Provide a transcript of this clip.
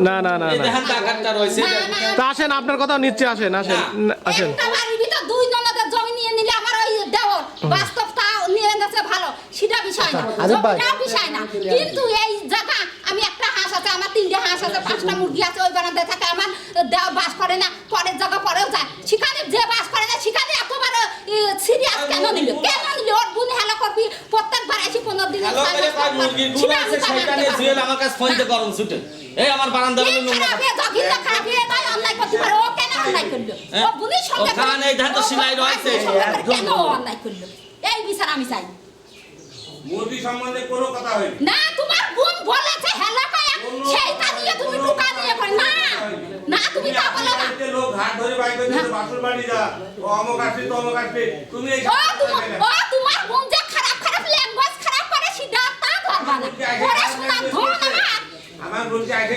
না না না এই দেখেন টাকাটা রয়েছে তা আসেন আপনার কথা নিচ্ছে আসেন আসেন আসেন একটা বাড়ির ভিতর দুই জনদের জমি নিয়ে নিলে আমার ওই দেওর বাস্তবতা নিয়ে গেছে ভালো সেটা বিষয় না সেটা বিষয় না কিন্তু এই জায়গা আমি একটা হাঁস আছে আমার 3টে হাঁস আছে 5টা মুরগি আছে ওই বারান্দায় থাকে আমার দেওর বাস করে না পরের জায়গা পরেও যায় সেখানে যে বাস করে না সেখানে এতবার সিরিয়াস কেন নিল ওর বুন হেলা করবি প্রত্যেকবার আসি 15 দিনে হ্যালো করে কয় মুরগি গুলো আছে সেটা নিয়ে জুয়েল আমার কাছে ফোন দিয়ে গরম ছুটে এই আমার বারান্দার মধ্যে নোংরা খারাপ হয়ে যায় অনলাইন করতে পারে ও কেন অনলাইন করলো ও বুনির সঙ্গে ওখানে এই ধান তো সিলাই রয়েছে কেন অনলাইন করলো এই বিচার আমি চাই মুরগি সম্বন্ধে কোনো কথা হয়নি না তোমার বোন বলেছে হেলা কয়া সেইটা নিয়ে তুমি টুকা নিয়ে কই না না তুমি তা বলো না লোক হাত ধরে বাইক করে বাসুর বাড়ি যা ও অমক আসছে তমক আসছে তুমি এই তোমার বোন যে খারাপ খারাপ ল্যাঙ্গুয়েজ খারাপ করে সেটা তা ধরবা না পড়াশোনা ধর না আমার মুরগি আইছে